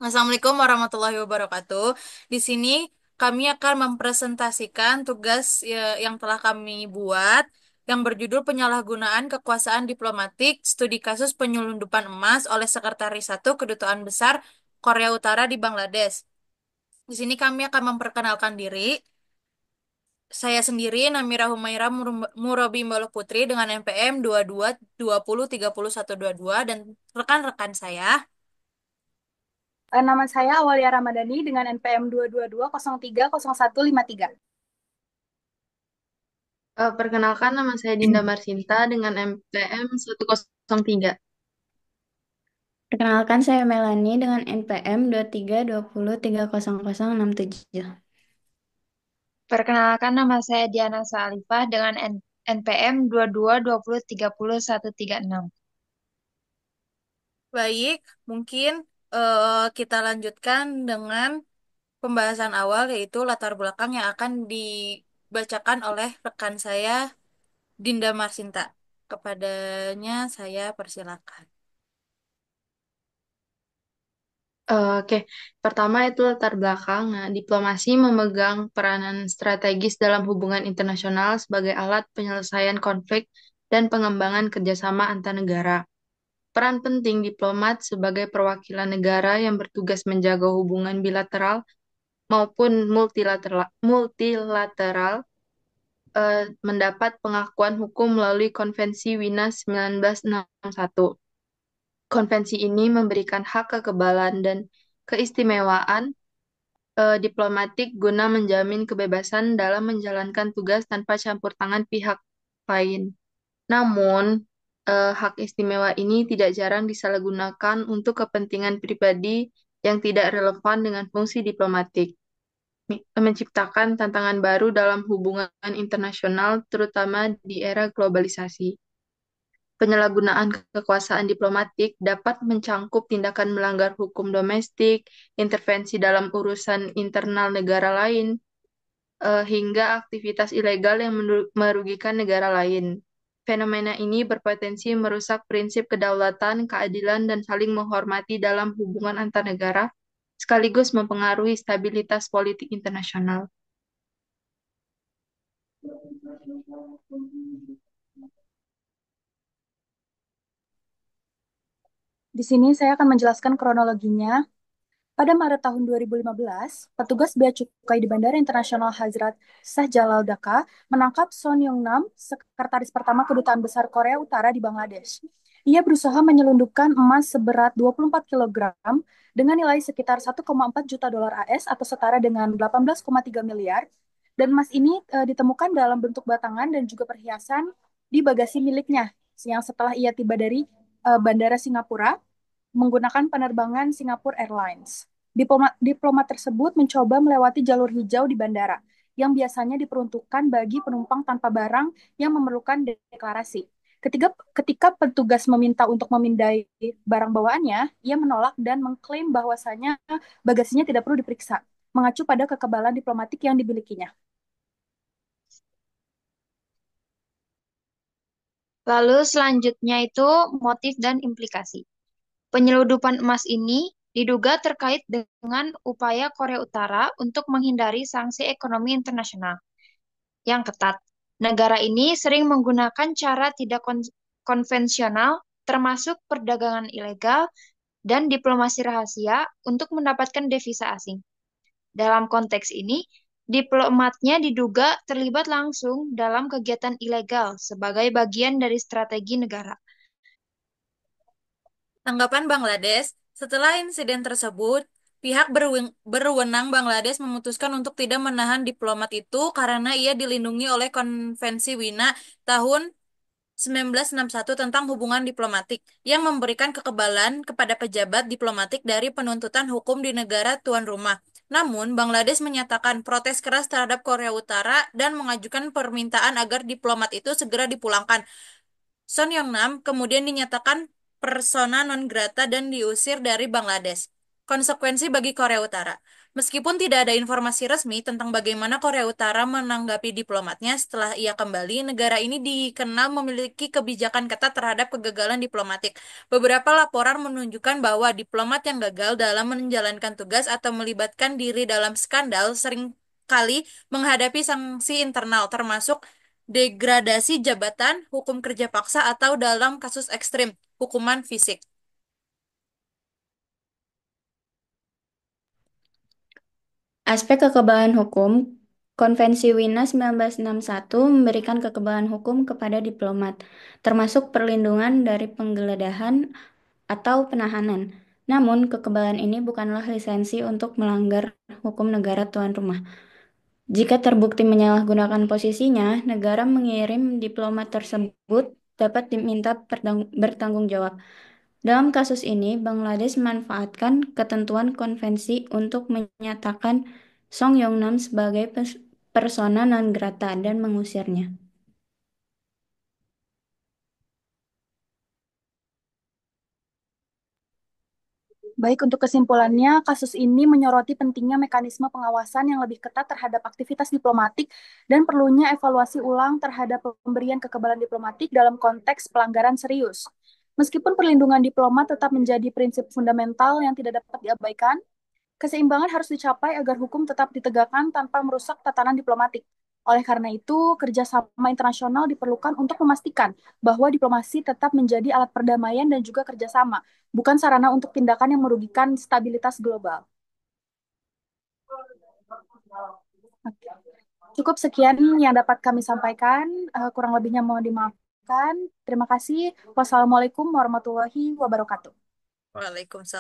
Assalamualaikum warahmatullahi wabarakatuh. Di sini kami akan mempresentasikan tugas yang telah kami buat yang berjudul Penyalahgunaan Kekuasaan Diplomatik Studi Kasus Penyelundupan Emas oleh Sekretaris Satu Kedutaan Besar Korea Utara di Bangladesh. Di sini kami akan memperkenalkan diri. Saya sendiri Namira Humaira Murabi Mbaloh Putri dengan NPM 22 20 30 122 dan rekan-rekan saya. Nama saya Awalia Ramadhani dengan NPM 222030153. Perkenalkan, nama saya Dinda Marsinta dengan MPM 103. Perkenalkan, saya Melani dengan NPM 2320300067. Perkenalkan, nama saya Diana Salifah dengan NPM 22 20 30 136. Baik, mungkin kita lanjutkan dengan pembahasan awal yaitu latar belakang yang akan dibacakan oleh rekan saya Dinda Marsinta. Kepadanya saya persilakan. Oke, pertama itu latar belakang. Nah, diplomasi memegang peranan strategis dalam hubungan internasional sebagai alat penyelesaian konflik dan pengembangan kerjasama antar negara. Peran penting diplomat sebagai perwakilan negara yang bertugas menjaga hubungan bilateral maupun multilateral mendapat pengakuan hukum melalui Konvensi Wina 1961. Konvensi ini memberikan hak kekebalan dan keistimewaan diplomatik guna menjamin kebebasan dalam menjalankan tugas tanpa campur tangan pihak lain. Namun, hak istimewa ini tidak jarang disalahgunakan untuk kepentingan pribadi yang tidak relevan dengan fungsi diplomatik, menciptakan tantangan baru dalam hubungan internasional, terutama di era globalisasi. Penyalahgunaan kekuasaan diplomatik dapat mencangkup tindakan melanggar hukum domestik, intervensi dalam urusan internal negara lain, hingga aktivitas ilegal yang merugikan negara lain. Fenomena ini berpotensi merusak prinsip kedaulatan, keadilan, dan saling menghormati dalam hubungan antar negara, sekaligus mempengaruhi stabilitas politik internasional. Di sini saya akan menjelaskan kronologinya. Pada Maret tahun 2015, petugas bea cukai di Bandara Internasional Hazrat Shah Jalal Dhaka menangkap Son Yong Nam, sekretaris pertama Kedutaan Besar Korea Utara di Bangladesh. Ia berusaha menyelundupkan emas seberat 24 kilogram dengan nilai sekitar 1,4 juta dolar AS atau setara dengan 18,3 miliar. Dan emas ini ditemukan dalam bentuk batangan dan juga perhiasan di bagasi miliknya yang setelah ia tiba dari Bandara Singapura menggunakan penerbangan Singapore Airlines. Diplomat tersebut mencoba melewati jalur hijau di bandara, yang biasanya diperuntukkan bagi penumpang tanpa barang yang memerlukan deklarasi. Ketika petugas meminta untuk memindai barang bawaannya, ia menolak dan mengklaim bahwasanya bagasinya tidak perlu diperiksa, mengacu pada kekebalan diplomatik yang dimilikinya. Lalu selanjutnya itu motif dan implikasi. Penyeludupan emas ini diduga terkait dengan upaya Korea Utara untuk menghindari sanksi ekonomi internasional yang ketat. Negara ini sering menggunakan cara tidak konvensional, termasuk perdagangan ilegal dan diplomasi rahasia untuk mendapatkan devisa asing. Dalam konteks ini, diplomatnya diduga terlibat langsung dalam kegiatan ilegal sebagai bagian dari strategi negara. Tanggapan Bangladesh, setelah insiden tersebut, pihak berwenang Bangladesh memutuskan untuk tidak menahan diplomat itu karena ia dilindungi oleh Konvensi Wina tahun 1961 tentang hubungan diplomatik yang memberikan kekebalan kepada pejabat diplomatik dari penuntutan hukum di negara tuan rumah. Namun, Bangladesh menyatakan protes keras terhadap Korea Utara dan mengajukan permintaan agar diplomat itu segera dipulangkan. Son Yong-nam kemudian dinyatakan persona non grata dan diusir dari Bangladesh. konsekuensi bagi Korea Utara. Meskipun tidak ada informasi resmi tentang bagaimana Korea Utara menanggapi diplomatnya setelah ia kembali, negara ini dikenal memiliki kebijakan ketat terhadap kegagalan diplomatik. Beberapa laporan menunjukkan bahwa diplomat yang gagal dalam menjalankan tugas atau melibatkan diri dalam skandal seringkali menghadapi sanksi internal, termasuk degradasi jabatan, hukum kerja paksa, atau dalam kasus ekstrim, hukuman fisik. Aspek kekebalan hukum, Konvensi Wina 1961 memberikan kekebalan hukum kepada diplomat, termasuk perlindungan dari penggeledahan atau penahanan. Namun, kekebalan ini bukanlah lisensi untuk melanggar hukum negara tuan rumah. Jika terbukti menyalahgunakan posisinya, negara mengirim diplomat tersebut dapat diminta bertanggung jawab. Dalam kasus ini, Bangladesh memanfaatkan ketentuan konvensi untuk menyatakan Song Yong-nam sebagai persona non grata dan mengusirnya. Baik, untuk kesimpulannya, kasus ini menyoroti pentingnya mekanisme pengawasan yang lebih ketat terhadap aktivitas diplomatik dan perlunya evaluasi ulang terhadap pemberian kekebalan diplomatik dalam konteks pelanggaran serius. Meskipun perlindungan diplomat tetap menjadi prinsip fundamental yang tidak dapat diabaikan, keseimbangan harus dicapai agar hukum tetap ditegakkan tanpa merusak tatanan diplomatik. Oleh karena itu, kerjasama internasional diperlukan untuk memastikan bahwa diplomasi tetap menjadi alat perdamaian dan juga kerjasama, bukan sarana untuk tindakan yang merugikan stabilitas global. Oke. Cukup sekian yang dapat kami sampaikan. Kurang lebihnya mohon dimaafkan. Terima kasih. Wassalamualaikum warahmatullahi wabarakatuh. Waalaikumsalam.